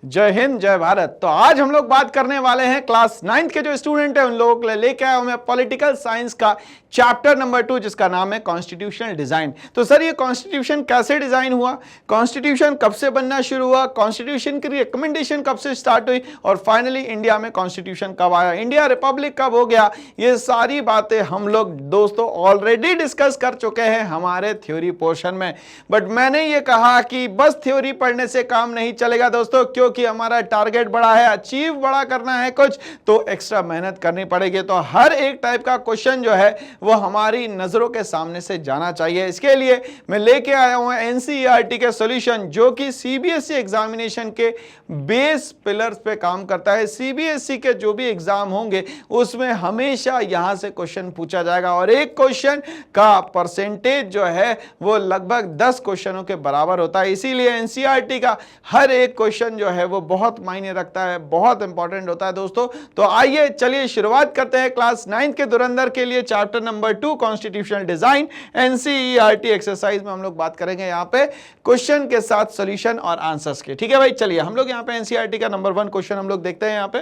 जय हिंद जय भारत। तो आज हम लोग बात करने वाले हैं क्लास 9th के जो स्टूडेंट हैं उन लोगों के लिए लेके आया हूं मैं पॉलिटिकल साइंस का चैप्टर नंबर 2 जिसका नाम है कॉन्स्टिट्यूशनल डिजाइन। तो सर ये कॉन्स्टिट्यूशन कैसे डिजाइन हुआ, कॉन्स्टिट्यूशन कब से बनना शुरू हुआ, कॉन्स्टिट्यूशन की रिकमेंडेशन कब से स्टार्ट हुई और फाइनली इंडिया में कॉन्स्टिट्यूशन कब आया, इंडिया रिपब्लिक कब हो गया, ये सारी बातें हम लोग दोस्तों ऑलरेडी डिस्कस कर चुके हैं हमारे थ्योरी पोर्शन में। बट मैंने ये कहा कि बस थ्योरी पढ़ने से काम नहीं चलेगा दोस्तों, क्योंकि हमारा टारगेट बड़ा है, अचीव बड़ा करना है कुछ, तो एक्स्ट्रा मेहनत करनी पड़ेगी। तो हर एक टाइप का क्वेश्चन जो है वो हमारी नजरों के सामने से जाना चाहिए। इसके लिए मैं लेके आया हूं एनसीईआरटी के सॉल्यूशन जो कि सीबीएसई एग्जामिनेशन के बेस पिलर्स पे काम करता है। सीबीएसई के जो भी एग्जाम होंगे उसमें हमेशा यहां से क्वेश्चन पूछा जाएगा और एक क्वेश्चन का परसेंटेज जो है वो लगभग 10 क्वेश्चनों के बराबर होता है। इसीलिए एनसीईआरटी का हर एक क्वेश्चन जो है वो बहुत मायने रखता है, बहुत इंपॉर्टेंट होता है दोस्तों। तो आइए चलिए शुरुआत करते हैं क्लास 9 के धुरंधर के लिए chapter number 2 constitutional design NCERT exercise में हम लोग बात करेंगे यहाँ पे क्वेश्चन के साथ सॉल्यूशन और आंसर्स के। ठीक है भाई, चलिए हम लोग यहाँ पे एनसीईआरटी का नंबर 1 क्वेश्चन हम लोग देखते हैं। यहाँ पे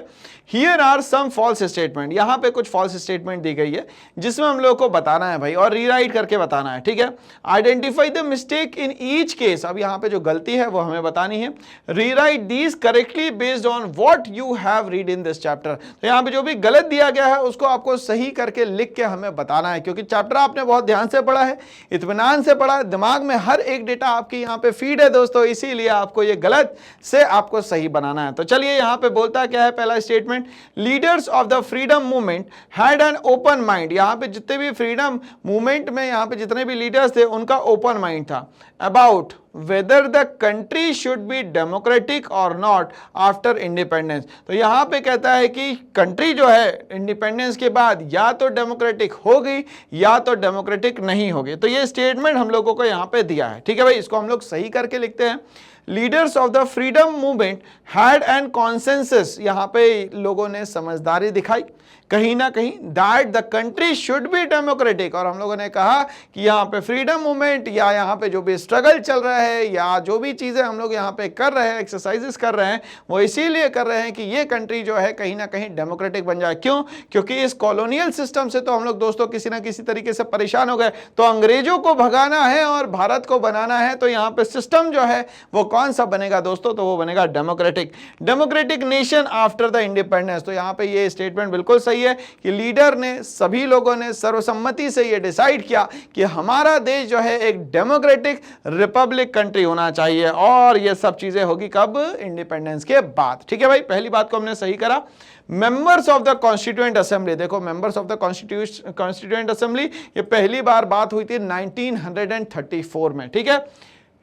here are some false statement, यहाँ पे कुछ फॉल्स स्टेटमेंट दी गई है जिसमें हम लोग को बताना है भाई और रीराइट करके बताना है। ठीक है, identify the mistake in each case, अब यहाँ पे जो गलती है वो हमें बतानी है। Rewrite these correctly based on what you have read in this chapter, तो यहाँ पे जो भी गलत दिया गया है उसको आपको सही करके लिख के हमें बताना है, क्योंकि चैप्टर आपने बहुत ध्यान से पढ़ा है, इत्मीनान से पढ़ा है, दिमाग में हर एक डेटा आपकी यहाँ पे फीड है दोस्तों, इसीलिए आपको ये गलत से आपको सही बनाना है। तो चलिए यहाँ पे बोलता क्या है पहला statement, leaders of the freedom movement had an open mind, यहाँ पे जितने भी फ्रीडम मूवमेंट में यहाँ पे जितने भी लीडर्स थे उनका ओपन माइंड था about whether the country should be democratic or not after independence। तो यहाँ पे कहता है कि कंट्री जो है इंडिपेंडेंस के बाद या तो डेमोक्रेटिक होगी या तो डेमोक्रेटिक नहीं होगी। तो ये स्टेटमेंट हम लोगों को यहाँ पे दिया है। ठीक है भाई, इसको हम लोग सही करके लिखते हैं। Leaders of the freedom movement had an consensus, यहाँ पे लोगों ने समझदारी दिखाई कहीं ना कहीं, that the country should be democratic, और हम लोगों ने कहा कि यहाँ पे फ्रीडम मूवमेंट या यहाँ पे जो भी स्ट्रगल चल रहा है या जो भी चीज़ें हम लोग यहाँ पे कर रहे हैं, एक्सरसाइजेस कर रहे हैं, वो इसीलिए कर रहे हैं कि ये कंट्री जो है कहीं ना कहीं डेमोक्रेटिक बन जाए। क्यों? क्योंकि इस कॉलोनियल सिस्टम से तो हम लोग दोस्तों किसी ना किसी तरीके से परेशान हो गए, तो अंग्रेजों को भगाना है और भारत को बनाना है, तो यहाँ पे सिस्टम जो है वो कौन सा बनेगा दोस्तों, तो वो बनेगा democratic nation after the independence. तो यहाँ पे ये स्टेटमेंट बिल्कुल सही है कि लीडर ने, सभी लोगों ने सर्वसम्मति से ये डिसाइड किया कि हमारा देश जो है एक डेमोक्रेटिक रिपब्लिक कंट्री होना चाहिए, और ये सब चीजें होगी कब? इंडिपेंडेंस के बाद। ठीक है भाई, पहली बात को हमने सही करा। Members of the constituent assembly, देखो members of the constituent assembly ये पहली बार बात हुई थी 1934 में। ठीक है,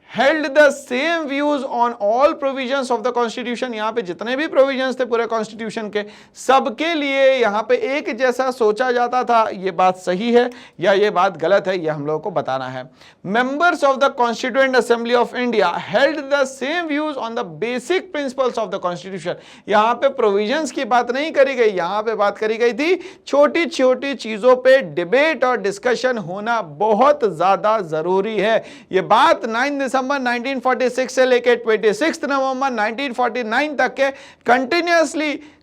held the same views on all provisions of the constitution, यहाँ पे जितने भी प्रोविजंस थे पूरे कॉन्स्टिट्यूशन के, सबके लिए यहाँ पे एक जैसा सोचा जाता था। ये बात सही है या ये बात गलत है, ये हम लोगों को बताना है। Members of the constituent assembly of India held the same views on the basic principles of the constitution, यहाँ पे प्रोविजंस की बात नहीं करी गई, यहाँ पे बात करी गई थी छोटी छोटी चीजों पे डिबेट और डिस्कशन होना बहुत ज्यादा जरूरी है। ये बात 9 दिसंबर 1946 से लेकर 26 नवंबर 1949 तक के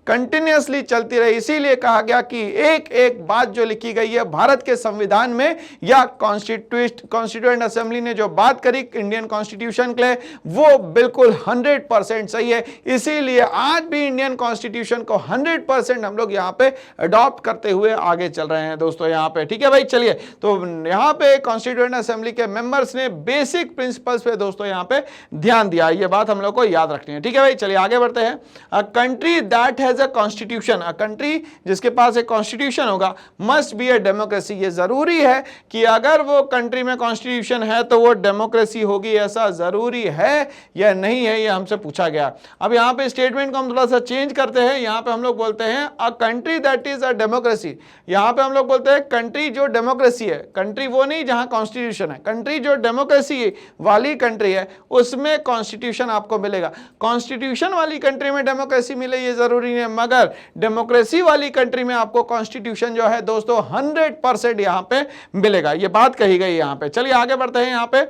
कंटिन्यूअसली चलती रही। इसीलिए कहा गया कि एक एक बात जो लिखी गई है भारत के संविधान में या कॉन्स्टिट्यूएंट असेंबली ने जो बात करी इंडियन कॉन्स्टिट्यूशन के लिए, वो बिल्कुल 100% सही है। इसीलिए आज भी इंडियन कॉन्स्टिट्यूशन को 100% हम लोग यहाँ पे अडॉप्ट करते हुए आगे चल रहे हैं दोस्तों यहाँ पे। ठीक है भाई, चलिए तो यहाँ पे कॉन्स्टिट्यूएंट असेंबली के मेंबर्स ने बेसिक प्रिंसिपल्स पे दोस्तों यहाँ पे ध्यान दिया, ये बात हम लोग को याद रखनी है। ठीक है भाई, चलिए आगे बढ़ते हैं। A country that has a constitution, a country जिसके पास एक कॉन्स्टिट्यूशन होगा, मस्ट बी अ डेमोक्रेसी, ये जरूरी है कि अगर वो कंट्री में कॉन्स्टिट्यूशन है तो वो डेमोक्रेसी होगी, ऐसा जरूरी है या नहीं है, ये हमसे पूछा गया। अब यहाँ पे स्टेटमेंट को हम थोड़ा सा चेंज करते हैं, यहाँ पे हम लोग बोलते हैं a country that is a democracy, यहाँ पे हम लोग बोलते हैं कंट्री जो डेमोक्रेसी है, कंट्री वो नहीं जहां कॉन्स्टिट्यूशन है, कंट्री जो डेमोक्रेसी वाली कंट्री है उसमें कॉन्स्टिट्यूशन आपको मिलेगा। कॉन्स्टिट्यूशन वाली कंट्री में डेमोक्रेसी मिले ये जरूरी नहीं है, मगर डेमोक्रेसी वाली कंट्री में आपको कॉन्स्टिट्यूशन जो है दोस्तों 100% यहां पे मिलेगा, ये बात कही गई यहां पे। चलिए आगे बढ़ते हैं। यहां पे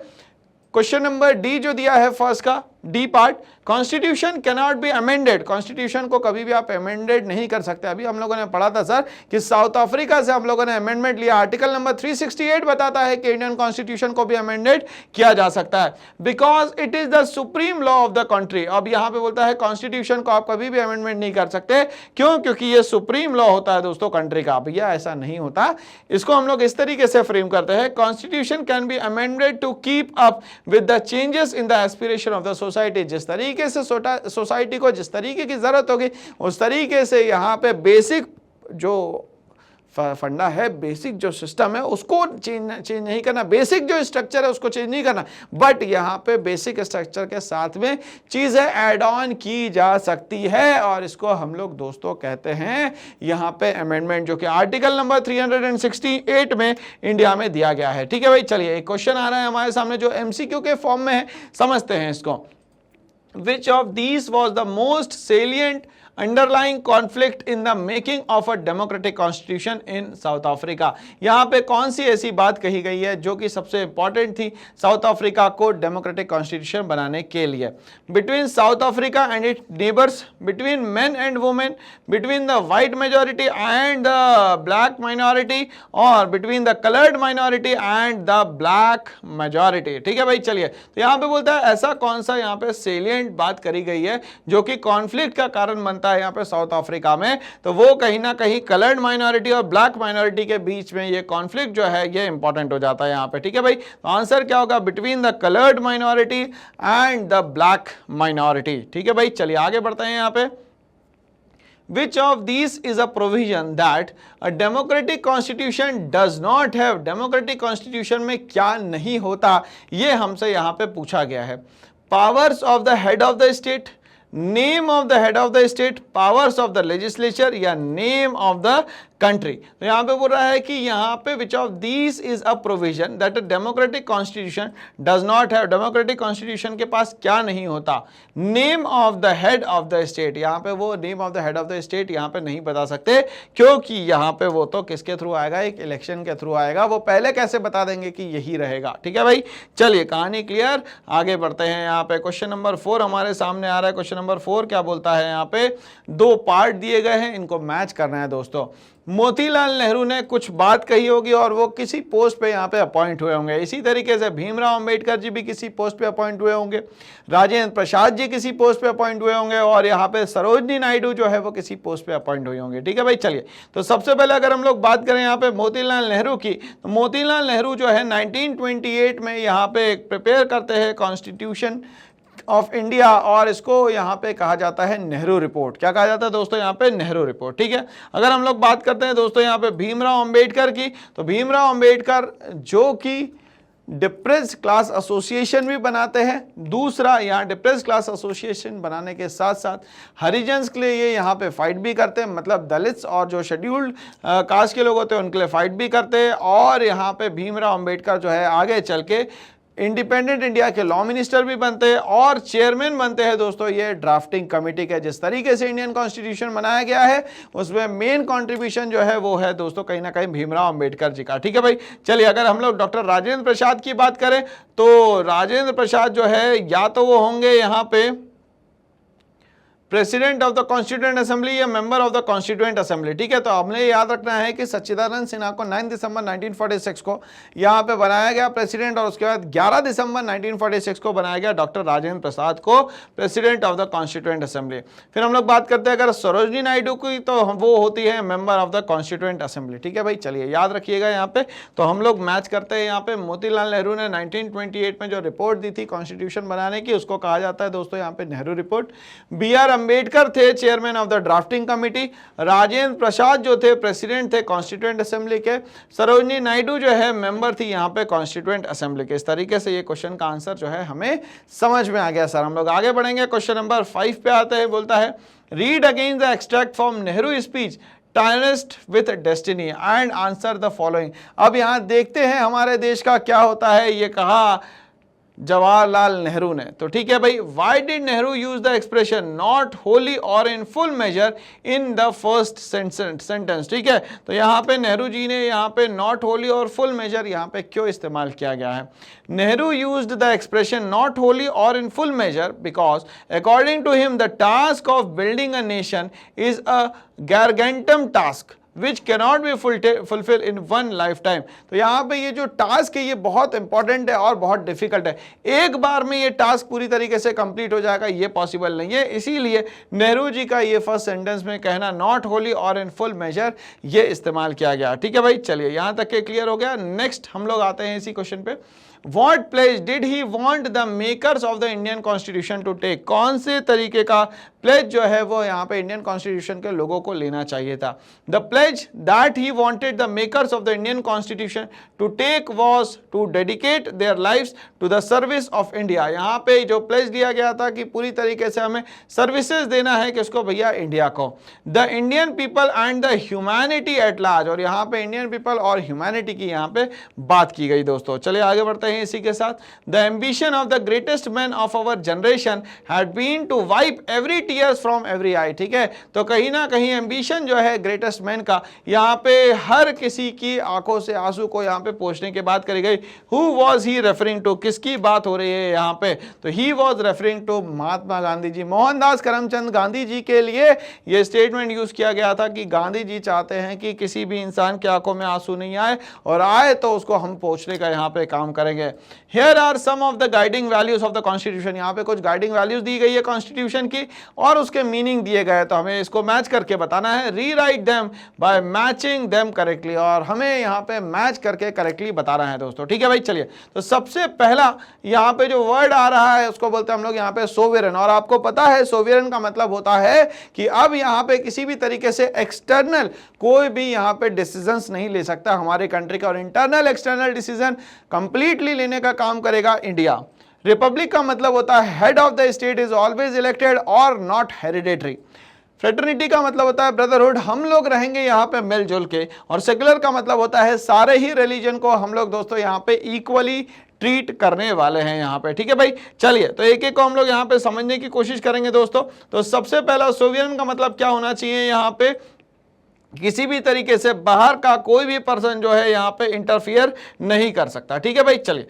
क्वेश्चन नंबर डी जो दिया है फर्स्ट का, D part, constitution cannot be amended, constitution को कभी भी आप अमेंडेड नहीं कर सकते। अभी हम लोगों ने पढ़ा था सर कि साउथ अफ्रीका से हम लोगों ने अमेंडमेंट लिया, आर्टिकल नंबर 368 बताता है कि इंडियन कॉन्स्टिट्यूशन को भी अमेंडेड किया जा सकता है, because it is the supreme law of the country. अब यहां पे बोलता है कॉन्स्टिट्यूशन को आप कभी भी अमेंडमेंट नहीं कर सकते, क्यों? क्योंकि ये सुप्रीम लॉ होता है दोस्तों कंट्री का। भैया ऐसा नहीं होता, इसको हम लोग इस तरीके से फ्रेम करते हैं, constitution can be amended to keep up with the changes in the aspiration of the society. जिस तरीके से सोसाइटी को जिस तरीके की जरूरत होगी उस तरीके से यहाँ पे बेसिक जो फंडा है, बेसिक जो सिस्टम है उसको चेंज नहीं करना, बेसिक जो स्ट्रक्चर है उसको चेंज नहीं करना, बट यहाँ पे बेसिक स्ट्रक्चर के साथ में चीजें ऐड ऑन की जा सकती है, और इसको हम लोग दोस्तों कहते हैं यहाँ पे अमेंडमेंट, जो कि आर्टिकल नंबर 368 में इंडिया में दिया गया है। ठीक है भाई, चलिए एक क्वेश्चन आ रहा है हमारे सामने जो एमसीक्यू के फॉर्म में है, समझते हैं इसको। Which of these was the most salient underlying conflict in the making of a democratic constitution in South Africa? यहाँ पे कौन सी ऐसी बात कही गई है जो कि सबसे इंपॉर्टेंट थी साउथ अफ्रीका को डेमोक्रेटिक कॉन्स्टिट्यूशन बनाने के लिए? Between South Africa and it neighbours, between men and women, between the white majority and the black minority, और between the coloured minority and the black majority. ठीक है भाई, चलिए तो यहाँ पे बोलता है ऐसा कौन सा यहाँ पे सेलियंट बात करी गई है जो कि कॉन्फ्लिक्ट का कारण बनता है यहाँ पे साउथ अफ्रीका में, तो वो कहीं ना कहीं कलर्ड माइनॉरिटी और ब्लैक माइनॉरिटी के बीच में ये कॉन्फ्लिक्ट जो है ये इंपॉर्टेंट हो जाता है यहाँ पे। ठीक है भाई, तो आंसर क्या होगा? Between the coloured minority and the black minority. ठीक है भाई, चलिए आगे बढ़ते हैं यहाँ पे। Which of these is a provision that a democratic constitution does not have? democratic constitution में क्या नहीं होता, ये हमसे यहाँ पे पूछा गया है। Powers of the head of the state, name of the head of the state, powers of the legislature या name of the country। तो यहाँ पे बोल रहा है कि यहाँ पे which of these is a provision that a democratic constitution does not have, democratic constitution के पास क्या नहीं होता? name of the head of the state, यहाँ पे वो name of the head of the state यहाँ पे नहीं बता सकते, क्योंकि यहाँ पे वो तो किसके थ्रू आएगा? एक इलेक्शन के थ्रू आएगा, वो पहले कैसे बता देंगे कि यही रहेगा। ठीक है भाई, चलिए कहानी क्लियर, आगे बढ़ते हैं। यहाँ पे क्वेश्चन नंबर 4 हमारे सामने आ रहा है। क्वेश्चन नंबर 4 क्या बोलता है? यहाँ पे 2 पार्ट दिए गए हैं, इनको मैच करना है दोस्तों। मोतीलाल नेहरू ने कुछ बात कही होगी और वो किसी पोस्ट पे यहाँ पे अपॉइंट हुए होंगे। इसी तरीके से भीमराव अंबेडकर जी भी किसी पोस्ट पे अपॉइंट हुए होंगे, राजेंद्र प्रसाद जी किसी पोस्ट पे अपॉइंट हुए होंगे, और यहाँ पे सरोजनी नायडू जो है वो किसी पोस्ट पे अपॉइंट हुए होंगे। ठीक है भाई, चलिए तो सबसे पहले अगर हम लोग बात करें यहाँ पे मोतीलाल नेहरू की, तो मोतीलाल नेहरू जो है 1928 में यहाँ पे प्रिपेयर करते हैं कॉन्स्टिट्यूशन ऑफ इंडिया, और इसको यहाँ पे कहा जाता है नेहरू रिपोर्ट। क्या कहा जाता है दोस्तों? यहाँ पे नेहरू रिपोर्ट। ठीक है, अगर हम लोग बात करते हैं दोस्तों यहाँ पे भीमराव अंबेडकर की, तो भीमराव अंबेडकर जो कि डिप्रेस्ड क्लास एसोसिएशन भी बनाते हैं। दूसरा, यहाँ डिप्रेस्ड क्लास एसोसिएशन बनाने के साथ साथ हरिजन्स के लिए ये यहाँ पे फाइट भी करते हैं, मतलब दलित्स और जो शेड्यूल्ड कास्ट के लोग होते हैं उनके लिए फाइट भी करते हैं। और यहाँ पे भीमराव अंबेडकर जो है आगे चल के इंडिपेंडेंट इंडिया के लॉ मिनिस्टर भी बनते हैं और चेयरमैन बनते हैं दोस्तों ये ड्राफ्टिंग कमेटी के। जिस तरीके से इंडियन कॉन्स्टिट्यूशन बनाया गया है उसमें मेन कंट्रीब्यूशन जो है वो है दोस्तों कहीं ना कहीं भीमराव अंबेडकर जी का। ठीक है भाई, चलिए अगर हम लोग डॉक्टर राजेंद्र प्रसाद की बात करें तो राजेंद्र प्रसाद जो है या तो वो होंगे यहाँ पे president of the constituent assembly या member of the constituent assembly. ठीक है, तो हमने याद रखना है कि सच्चिदानंद सिन्हा को 9 दिसंबर 1946 को यहाँ पे बनाया गया प्रेसिडेंट, और उसके बाद 11 दिसंबर 1946 को बनाया गया डॉक्टर राजेंद्र प्रसाद को president of the constituent assembly. फिर हम लोग बात करते हैं अगर सरोजनी नायडू की, तो वो होती है member of the constituent assembly. ठीक है भाई, चलिए याद रखिएगा यहाँ पे। तो हम लोग मैच करते हैं यहाँ पे, मोतीलाल नेहरू ने 1928 में जो रिपोर्ट दी थी कॉन्स्टिट्यूशन बनाने की उसको कहा जाता है दोस्तों यहाँ पे नेहरू रिपोर्ट। BR अंबेडकर थे chairman of the drafting committee, Rajendra Prasad जो थे प्रेसिडेंट थे कॉन्स्टिट्यूएंट असेंबली के, सरोजनी नायडू जो है मेंबर थी यहाँ पे कॉन्स्टिट्यूएंट असेंबली के। इस तरीके से ये क्वेश्चन का आंसर जो है हमें समझ में आ गया सर। हम लोग आगे बढ़ेंगे, क्वेश्चन नंबर 5 पे आते हैं। बोलता है read again the extract from Nehru speech tryst with destiny and answer the following. अब यहाँ देखते हैं हमारे देश का क्या होता है। ये कहा जवाहरलाल नेहरू ने। तो ठीक है भाई, why did Nehru use the expression not wholly और in full measure in the first sentence. ठीक है, तो यहाँ पे नेहरू जी ने यहाँ पे नॉट होली और फुल मेजर यहाँ पे क्यों इस्तेमाल किया गया है? Nehru used the expression not wholly और in full measure because according to him the task of building a nation is a gargantuan task which cannot be fulfilled in one lifetime। तो यहाँ पे ये जो टास्क है ये बहुत इंपॉर्टेंट है और बहुत डिफिकल्ट है, एक बार में ये टास्क पूरी तरीके से कंप्लीट हो जाएगा ये पॉसिबल नहीं है। इसीलिए नेहरू जी का ये फर्स्ट सेंटेंस में कहना नॉट होली और इन फुल मेजर ये इस्तेमाल किया गया। ठीक है भाई, चलिए यहाँ तक के क्लियर हो गया। नेक्स्ट हम लोग आते हैं इसी क्वेश्चन पे। What pledge did he want the makers of the Indian Constitution to take? कौन से तरीके का प्लेज जो है वो यहाँ पे इंडियन कॉन्स्टिट्यूशन के लोगों को लेना चाहिए था? The pledge that he wanted the makers of the Indian Constitution to take was to dedicate their lives to the service of India। यहाँ पे जो प्लेज दिया गया था कि पूरी तरीके से हमें सर्विसेज देना है किसको भैया? इंडिया को। The Indian people and the humanity at large, और यहाँ पे इंडियन पीपल और ह्यूमैनिटी की यहाँ पे बात की गई दोस्तों। चलिए आगे बढ़ते हैं इसी के साथ। The ambition of the greatest man of our generation had been to wipe every tears from every eye। ठीक है, तो कहीं ना कहीं एम्बिशन जो है ग्रेटेस्ट मैन का यहाँ पे हर किसी की आंखों से आंसू को यहाँ पे पोंछने की बात करी गई। Who was he referring to? किसकी बात हो रही है यहाँ पे? तो he was referring to Mahatma Gandhi ji, Mohandas Karamchand Gandhi ji के लिए ये स्टेटमेंट यूज किया गया था कि गांधी जी चाहते हैं कि किसी भी इंसान की आंखों में आंसू नहीं आए, और आए तो उसको हम पोंछने का यहाँ पे काम करेंगे। Here are some of the guiding values of the constitution। यहाँ पे कुछ गाइडिंग वैल्यूज दी गई है कॉन्स्टिट्यूशन की और उसके मीनिंग दिए गए, तो हमें इसको मैच करके बताना है। Rewrite them by matching them correctly, और हमें यहाँ पे मैच करके करेक्टली बताना है दोस्तों। ठीक है भाई, चलिए तो सबसे पहला यहाँ पे जो वर्ड आ रहा है उसको बोलते हैं हम लोग यहाँ पे सोवेरेन, और आपको पता है सोवेरेन का मतलब होता है कि अब यहाँ पे किसी भी तरीके से एक्सटर्नल कोई भी यहाँ पे डिसीजंस नहीं ले सकता हमारे कंट्री का, और इंटरनल एक्सटर्नल डिसीजन कंप्लीटली लेने का काम करेगा इंडिया। रिपब्लिक का मतलब होता है head of the state is always elected और नॉट हेरिडेटरी। फ्रेटर्निटी का मतलब होता है ब्रदरहुड, हम लोग रहेंगे यहाँ पे मिलजुल के, और सेक्युलर का मतलब होता है सारे ही रिलीजन को हम लोग दोस्तों यहाँ पे इक्वली ट्रीट करने वाले हैं यहाँ पे। ठीक है भाई, चलिए तो एक एक को हम लोग यहाँ पे समझने की कोशिश करेंगे दोस्तों। तो सबसे पहला सोवियन का मतलब क्या होना चाहिए? यहाँ पे किसी भी तरीके से बाहर का कोई भी पर्सन जो है यहाँ पे इंटरफियर नहीं कर सकता। ठीक है भाई, चलिए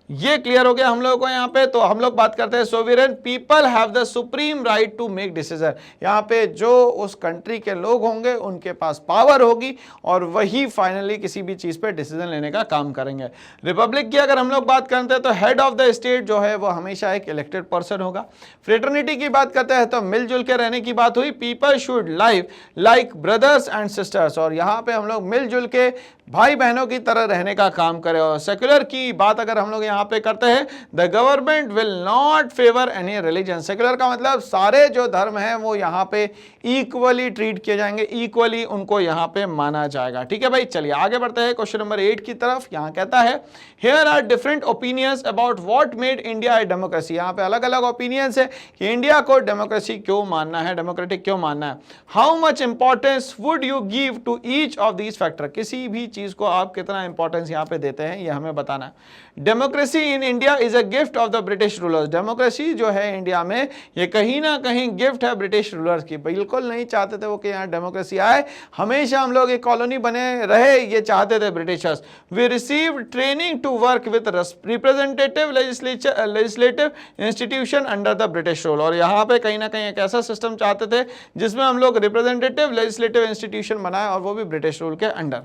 ये क्लियर हो गया हम लोगों को यहाँ पे। तो हम लोग बात करते हैं sovereign people have the supreme right to make decision. यहाँ पे जो उस कंट्री के लोग होंगे उनके पास पावर होगी और वही फाइनली किसी भी चीज पे डिसीजन लेने का काम करेंगे। रिपब्लिक की अगर हम लोग बात करते हैं तो हेड ऑफ द स्टेट जो है वो हमेशा एक इलेक्टेड पर्सन होगा। फ्रेटर्निटी की बात करते हैं तो मिलजुल के रहने की बात हुई, people should live like brothers and sisters, और यहाँ पे हम लोग मिलजुल के भाई बहनों की तरह रहने का काम करें। और सेक्युलर की बात अगर हम लोग यहाँ पे करते हैं, the government will not favour any religion. Secular का मतलब सारे जो धर्म हैं वो यहाँ पे इक्वली ट्रीट किए जाएंगे, इक्वली उनको यहाँ पे माना जाएगा। ठीक है भाई, चलिए आगे बढ़ते हैं क्वेश्चन नंबर 8 की तरफ। यहाँ कहता है here are different opinions about what made India a democracy. यहाँ पे अलग अलग ओपिनियंस है कि इंडिया को डेमोक्रेसी क्यों मानना है, डेमोक्रेटिक क्यों मानना है। How much importance would you give to each of these factor, किसी भी चीज को आप कितना इंपॉर्टेंस यहाँ पे देते हैं ये हमें बताना है। Democracy in India is a gift of the British rulers. Democracy जो है इंडिया में ये कहीं ना कहीं गिफ्ट है ब्रिटिश रूलर्स की। बिल्कुल नहीं चाहते थे वो कि यहाँ डेमोक्रेसी आए, हमेशा हम लोग एक कॉलोनी बने रहे, ये चाहते थे Britishers. We receive training to work with representative legislative institution under the British rule, और यहाँ पे कहीं ना कहीं एक ऐसा सिस्टम चाहते थे जिसमें हम लोग रिप्रेजेंटेटिव लेजिस्लेटिव इंस्टीट्यूशन बनाए और वो भी ब्रिटिश रूल के under.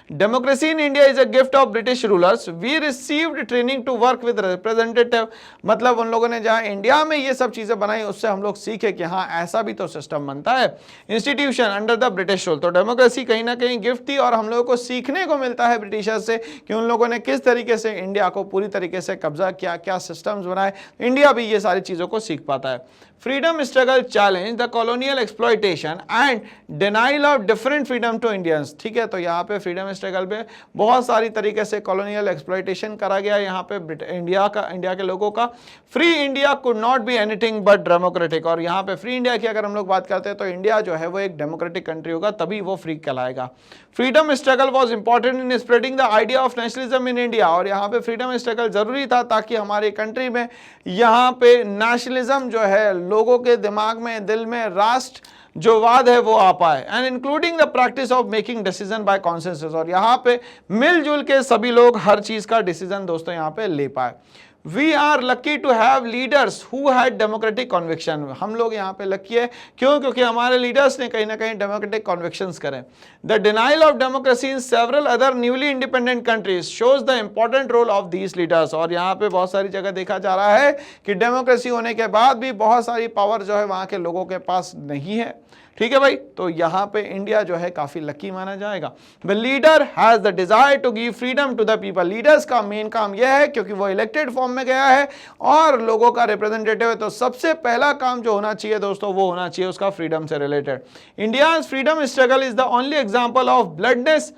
Democracy in India is a gift of British rulers. We received training to work with representative, मतलब उन लोगों ने जहाँ इंडिया में ये सब चीजें बनाई उससे हम लोग सीखे कि हाँ ऐसा भी तो सिस्टम बनता है। Institution under the British rule, तो डेमोक्रेसी कहीं ना कहीं गिफ्ट थी और हम लोगों को सीखने को मिलता है ब्रिटिशर्स से कि उन लोगों ने किस तरीके से इंडिया को पूरी तरीके से कब्जा किया, क्या सिस्टम्स बनाए। इंडिया भी ये सारी चीजों को सीख पाता है। Freedom struggle challenge the colonial exploitation and denial of different freedom to Indians. ठीक है, तो यहाँ पे फ्रीडम स्ट्रगल पे बहुत सारी तरीके से कॉलोनियल एक्सप्लॉयटेशन करा गया यहाँ पे इंडिया के लोगों का। Free India could not be anything but democratic, और यहाँ पे फ्री इंडिया की अगर हम लोग बात करते हैं तो इंडिया जो है वो एक डेमोक्रेटिक कंट्री होगा, तभी वो फ्री कहलाएगा। Freedom struggle was important in spreading the idea of nationalism in India, और यहाँ पे फ्रीडम स्ट्रगल जरूरी था ताकि हमारी कंट्री में यहाँ पे नेशनलिज्म जो है लोगों के दिमाग में, दिल में राष्ट्र जो वाद है वो आ पाए। And including the practice of making decision by consensus, और यहाँ पे मिलजुल के सभी लोग हर चीज का डिसीजन दोस्तों यहाँ पे ले पाए। We are lucky to have leaders who had democratic conviction. हम लोग यहाँ पे लकी है, क्यों? क्योंकि हमारे लीडर्स ने कहीं ना कहीं डेमोक्रेटिक कन्विक्शंस करें। The denial of democracy in several other newly independent countries shows the important role of these leaders, और यहाँ पे बहुत सारी जगह देखा जा रहा है कि डेमोक्रेसी होने के बाद भी बहुत सारी पावर जो है वहाँ के लोगों के पास नहीं है। ठीक है भाई, तो यहाँ पे इंडिया जो है काफी लकी माना जाएगा। The leader has the desire to give freedom to the people. Leaders का मेन काम यह है, क्योंकि वो इलेक्टेड फॉर्म में गया है और लोगों का रिप्रेजेंटेटिव है, तो सबसे पहला काम जो होना चाहिए दोस्तों वो होना चाहिए उसका फ्रीडम से related. India's freedom struggle is the only example of bloodless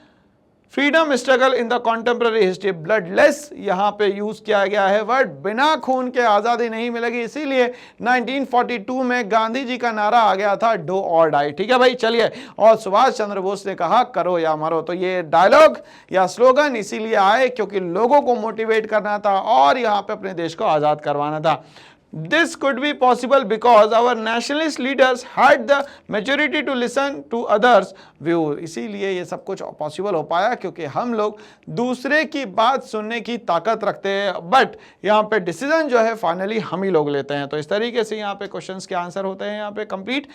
freedom struggle in the contemporary history. Bloodless यहाँ पे यूज किया गया है वर्ड, बिना खून के आजादी नहीं मिलेगी, इसीलिए 1942 में गांधी जी का नारा आ गया था डू और डाई। ठीक है भाई, चलिए, और सुभाष चंद्र बोस ने कहा करो या मरो, तो ये डायलॉग या स्लोगन इसीलिए आए क्योंकि लोगों को मोटिवेट करना था और यहाँ पे अपने देश को आजाद करवाना था। This could be possible because our nationalist leaders had the maturity to listen to others' view। इसीलिए ये सब कुछ पॉसिबल हो पाया क्योंकि हम लोग दूसरे की बात सुनने की ताकत रखते हैं, बट यहाँ पे डिसीजन जो है फाइनली हम ही लोग लेते हैं। तो इस तरीके से यहाँ पे क्वेश्चंस के आंसर होते हैं यहाँ पे complete.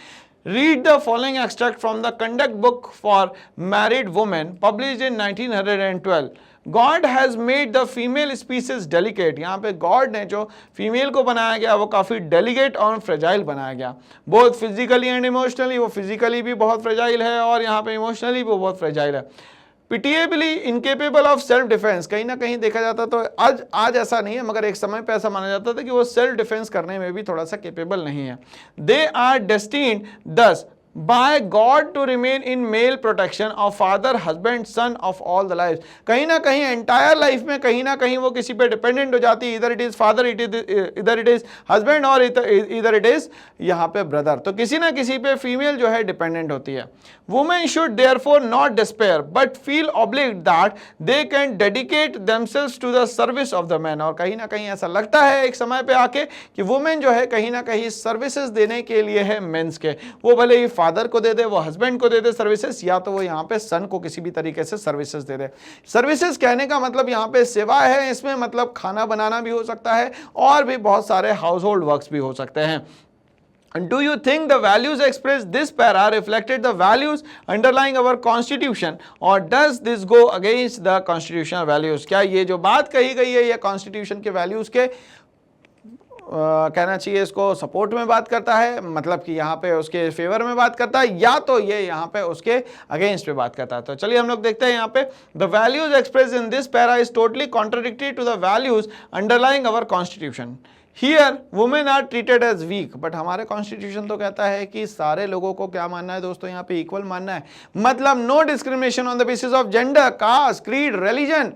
Read the following extract from the conduct book for married women published in 1912। God has made the female species delicate। यहाँ पे God ने जो फीमेल को बनाया गया वो काफ़ी डेलिकेट और फ्रेजाइल बनाया गया, बोथ फिजिकली एंड इमोशनली। वो फिजिकली भी बहुत फ्रेजाइल है और यहाँ पे इमोशनली भी बहुत फ्रेजाइल है। पिटिएबली इनकेपेबल ऑफ सेल्फ डिफेंस। कहीं ना कहीं देखा जाता तो आज ऐसा नहीं है, मगर एक समय पे ऐसा माना जाता था कि वो सेल्फ डिफेंस करने में भी थोड़ा सा केपेबल नहीं है। दे आर डेस्टिन्ड दस by God to remain in male protection of father, husband, son of all the lives। कहीं ना कहीं एंटायर लाइफ में कहीं ना कहीं वो किसी पे डिपेंडेंट हो जाती है, इधर इट इज फादर, इधर इट इज हस्बैंड और इधर इट इज यहाँ पे ब्रदर, तो किसी ना किसी पे फीमेल जो है डिपेंडेंट होती है। Women should therefore not despair but feel obliged that they can dedicate themselves to the service of the man. और कहीं ना कहीं ऐसा लगता है एक समय पे आके कि वुमेन जो है कहीं ना कहीं सर्विसेज देने के लिए है मेंस के, वो भले ही फादर को दे दे, वो हस्बैंड को दे दे सर्विसेज, या तो वो यहाँ पे सन को किसी भी तरीके से सर्विसेज दे दे। सर्विसेज कहने का मतलब यहाँ पे सेवा है, इसमें मतलब खाना बनाना भी हो सकता है और भी बहुत सारे हाउस होल्ड वर्क्स भी हो सकते हैं। Do you think the values expressed this para reflected the values underlying our constitution or does this go against the constitutional values? क्या ये जो बात कही गई है ये कॉन्स्टिट्यूशन के वैल्यूज के कहना चाहिए इसको सपोर्ट में बात करता है, मतलब कि यहाँ पे उसके फेवर में बात करता है, या तो ये यहाँ पे उसके अगेंस्ट पे बात करता है। तो चलिए हम लोग देखते हैं यहाँ पे the values express in this para is totally contradictory to the values underlying our constitution. Here women are treated as weak, but हमारे कॉन्स्टिट्यूशन तो कहता है कि सारे लोगों को क्या मानना है दोस्तों, यहाँ पे इक्वल मानना है, मतलब no discrimination on the basis of gender, caste, creed, religion,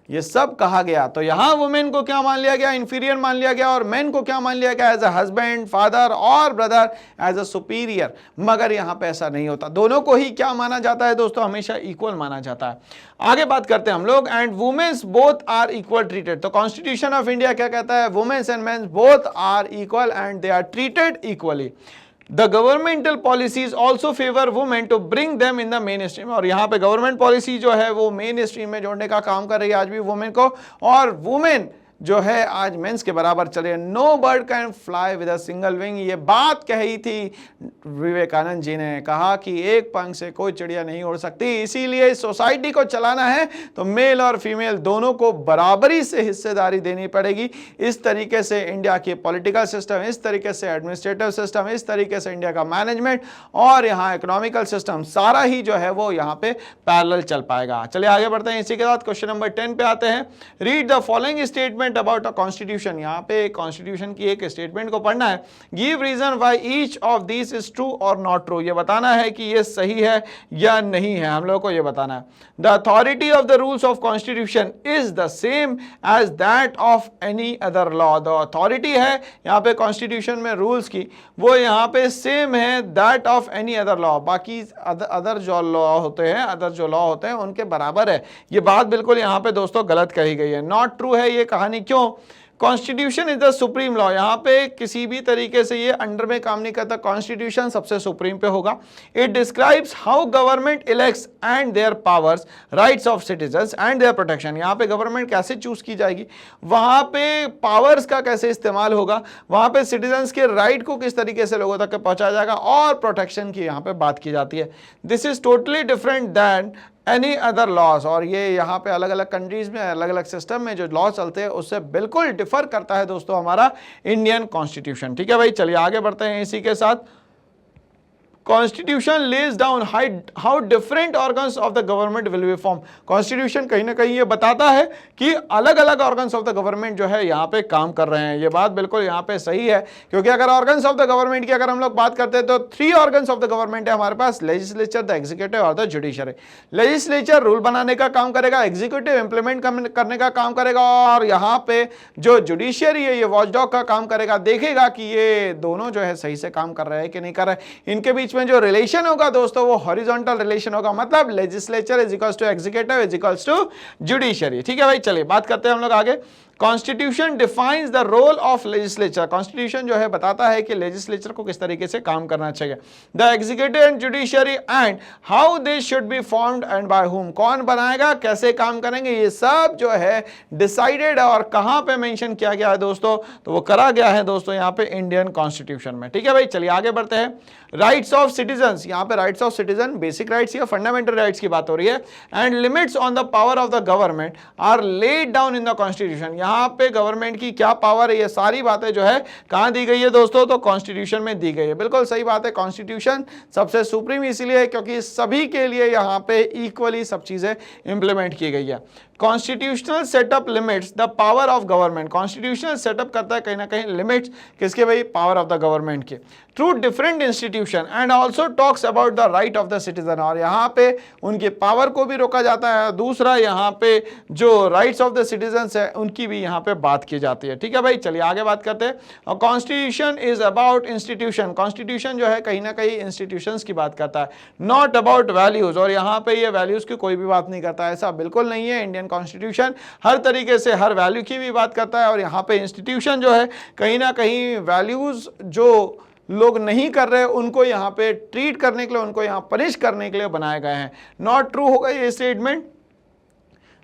ये सब कहा गया। तो यहां वुमेन को क्या मान लिया गया, इंफीरियर मान लिया गया, और मेन को क्या मान लिया गया, एज अ हस्बैंड, फादर और ब्रदर, एज अ सुपीरियर। मगर यहां पे ऐसा नहीं होता, दोनों को ही क्या माना जाता है दोस्तों, हमेशा इक्वल माना जाता है। आगे बात करते हैं हम लोग, and womens both are equal treated. तो कॉन्स्टिट्यूशन ऑफ इंडिया क्या कहता है, womens and mens both are equal and they are treated equally. The governmental policies also favor women to bring them in the mainstream। और यहाँ पे government policy जो है वो मेन स्ट्रीम में जोड़ने का काम कर रही है आज भी वुमेन को, और वुमेन जो है आज मेंस के बराबर चले। No bird can fly with a single wing, ये बात कही थी विवेकानंद जी ने, कहा कि एक पंख से कोई चिड़िया नहीं उड़ सकती। इसीलिए सोसाइटी को चलाना है तो मेल और फीमेल दोनों को बराबरी से हिस्सेदारी देनी पड़ेगी। इस तरीके से इंडिया की पॉलिटिकल सिस्टम, इस तरीके से एडमिनिस्ट्रेटिव सिस्टम, इस तरीके से इंडिया का मैनेजमेंट और यहाँ इकोनॉमिकल सिस्टम सारा ही जो है वो यहाँ पे पैरेलल चल पाएगा। चलिए आगे बढ़ते हैं, इसी के साथ क्वेश्चन नंबर 10 पे आते हैं। Read the following statement statement about a constitution, यहाँ पे कॉन्स्टिट्यूशन की एक स्टेटमेंट को पढ़ना है। Give reason why each of this is true और नॉट ट्रू, ये बताना है कि ये सही है या नहीं है, हम लोगों को ये बताना है। The authority of the rules of constitution is the same as that of any other law, the authority है यहाँ पे कॉन्स्टिट्यूशन में रूल्स की, वो यहाँ पे सेम है that of any other law, बाकी अदर जो लॉ होते हैं, अदर जो लॉ होते हैं उनके बराबर है। ये बात बिल्कुल यहाँ पे दोस्तों गलत कही गई है, नॉट ट्रू है ये कहानी। क्यों? Constitution is the supreme law, यहाँ पे किसी भी तरीके से ये अंडर में काम नहीं करता, कॉन्स्टिट्यूशन सबसे सुप्रीम पे होगा। It describes how government elects and their powers, rights of citizens and their protection, यहाँ पे गवर्नमेंट कैसे चूज की जाएगी, वहां पे पावर्स का कैसे इस्तेमाल होगा, वहां पे सिटीजंस के राइट को किस तरीके से लोगों तक पहुंचाया जाएगा, और प्रोटेक्शन की यहाँ पे बात की जाती है। This is totally different than any other laws, और ये यहाँ पे अलग अलग कंट्रीज में अलग अलग सिस्टम में जो लॉ चलते हैं उससे बिल्कुल डिफर करता है दोस्तों हमारा इंडियन कॉन्स्टिट्यूशन। ठीक है भाई, चलिए आगे बढ़ते हैं इसी के साथ। Constitution lays down how different organs of the government will be form, constitution कहीं ना कहीं ये बताता है कि अलग अलग ऑर्गन्स ऑफ द गवर्नमेंट जो है यहाँ पे काम कर रहे हैं। ये बात बिल्कुल यहाँ पे सही है, क्योंकि अगर ऑर्गन्स ऑफ द गवर्नमेंट की अगर हम लोग बात करते हैं तो 3 ऑर्गन्स ऑफ द गवर्नमेंट है हमारे पास, लेजिस्लेचर, द एग्जीक्यूटिव और द जुडिशरी। लेजिस्लेचर रूल बनाने का काम करेगा, एग्जीक्यूटिव इंप्लीमेंट करने का काम करेगा, और यहाँ पे जो जुडिशरी है ये वॉचडॉग का काम करेगा, देखेगा कि ये दोनों जो है सही से काम कर रहे हैं कि नहीं कर रहे। इनके बीच में जो रिलेशन होगा दोस्तों वो हॉरिजॉन्टल रिलेशन होगा, मतलब legislature is equals to executive is equals to judiciary. ठीक है भाई, चलिए बात करते हैं हम लोग आगे। Constitution defines the role of legislature, constitution जो है बताता है कि लेजिस्लेचर को किस तरीके से काम करना चाहिए। The executive and judiciary and how they should be formed and by whom, कौन बनाएगा, कैसे काम करेंगे, ये सब जो है डिसाइडेड और कहां पे मेंशन किया गया है दोस्तों, तो वो करा गया है दोस्तों यहाँ पे इंडियन कॉन्स्टिट्यूशन में। ठीक है भाई, चलिए आगे बढ़ते हैं। राइट्स ऑफ सिटीजंस, यहाँ पे rights of citizen basic rights या फंडामेंटल राइट्स की बात हो रही है। And limits on the power of the government are laid down in the constitution, यहाँ पे गवर्नमेंट की क्या पावर है, ये सारी बातें जो है कहां दी गई है दोस्तों, तो कॉन्स्टिट्यूशन में दी गई है। बिल्कुल सही बात है, कॉन्स्टिट्यूशन सबसे सुप्रीम इसीलिए है क्योंकि सभी के लिए यहाँ पे इक्वली सब चीजें इंप्लीमेंट की गई है। Constitutional setup limits the power of government, constitutional setup करता है कहीं ना कहीं लिमिट्स किसके भाई, पावर ऑफ द गवर्नमेंट के, through different institution and also talks about the right of the citizen, और यहाँ पे उनके पावर को भी रोका जाता है, दूसरा यहाँ पे जो राइट्स ऑफ द सिटीजन है उनकी भी यहाँ पे बात की जाती है। ठीक है भाई, चलिए आगे बात करते हैं। Constitution is about institution, constitution जो है कहीं ना कहीं इंस्टीट्यूशंस की बात करता है, नॉट अबाउट वैल्यूज, और यहाँ पे ये वैल्यूज की कोई भी बात नहीं करता है, ऐसा बिल्कुल नहीं है। इंडियन कॉन्स्टिट्यूशन हर तरीके से हर वैल्यू की भी बात करता है, और यहाँ पे इंस्टीट्यूशन जो है कहीं ना कहीं वैल्यूज जो लोग नहीं कर रहे उनको यहाँ पे ट्रीट करने के लिए, उनको यहाँ पनिश करने के लिए बनाए गए हैं। नॉट ट्रू होगा ये statement.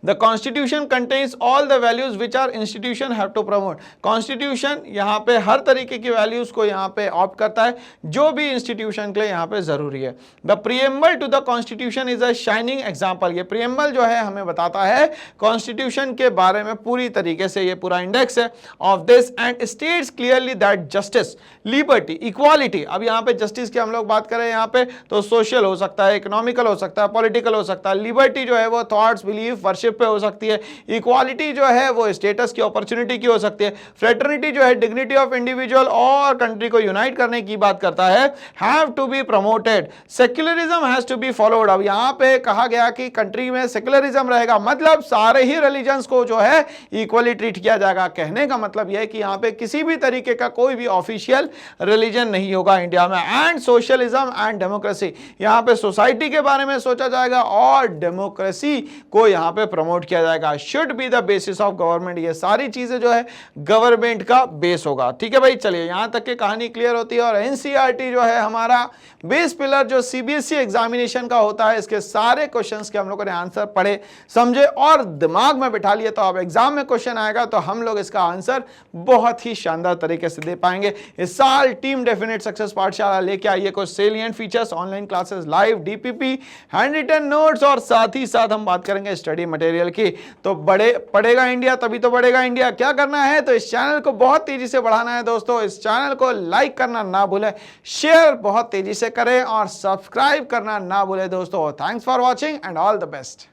The Constitution contains all the values which our institution have to promote. Constitution यहाँ पे हर तरीके की values को यहाँ पे ऑप्ट करता है जो भी institution के लिए यहाँ पे जरूरी है। The preamble to the Constitution is a shining example. ये preamble जो है हमें बताता है Constitution के बारे में पूरी तरीके से, ये पूरा इंडेक्स है of this and states clearly that justice, liberty, equality. अब यहाँ पे justice की हम लोग बात करें यहाँ पे तो social हो सकता है, economical हो सकता है, political हो सकता है, liberty जो है वो thoughts, belief, worship पे हो सकती है, इक्वालिटी जो है वो स्टेटस की, अपॉर्चुनिटी की हो सकती है, फ्रेटर्निटी जो है डिग्निटी ऑफ इंडिविजुअल और कंट्री को यूनाइट करने की बात करता है, have to be promoted, secularism has to be followed. अब यहाँ पे कहा गया कि कंट्री में सेक्युलरिज्म रहेगा, मतलब सारे ही रिलीजन्स को जो है इक्वली ट्रीट किया जाएगा। कहने का मतलब यह है कि यहाँ पे किसी भी तरीके का कोई भी ऑफिशियल रिलीजन नहीं होगा इंडिया में। एंड सोशलिज्म एंड डेमोक्रेसी, यहाँ पे सोसाइटी के बारे में सोचा जाएगा और डेमोक्रेसी को यहाँ पे प्रमोट किया जाएगा। Should be the basis of government, ये सारी चीजें जो है गवर्नमेंट का बेस होगा। ठीक है भाई, चलिए यहां तक की कहानी क्लियर होती है। और एनसीईआरटी जो है हमारा बेस पिलर जो सीबीएसई एग्जामिनेशन का होता है, इसके सारे क्वेश्चंस के हम लोगों ने आंसर पढ़े, समझे और दिमाग में बिठा लिए, तो अब एग्जाम में क्वेश्चन आएगा तो हम लोग इसका आंसर बहुत ही शानदार तरीके से दे पाएंगे। इस साल टीम डेफिनेट सक्सेस पाठशाला लेके आइए कुछ salient features, online classes, live DPP, hand written notes और साथ ही साथ हम बात करेंगे स्टडी मटेरियल की। तो पढ़ेगा इंडिया तभी तो बढ़ेगा इंडिया। क्या करना है तो इस चैनल को बहुत तेजी से बढ़ाना है दोस्तों। इस चैनल को लाइक करना ना भूलें, शेयर बहुत तेजी से करें और सब्सक्राइब करना ना भूलें दोस्तों। Thanks for watching and all the best.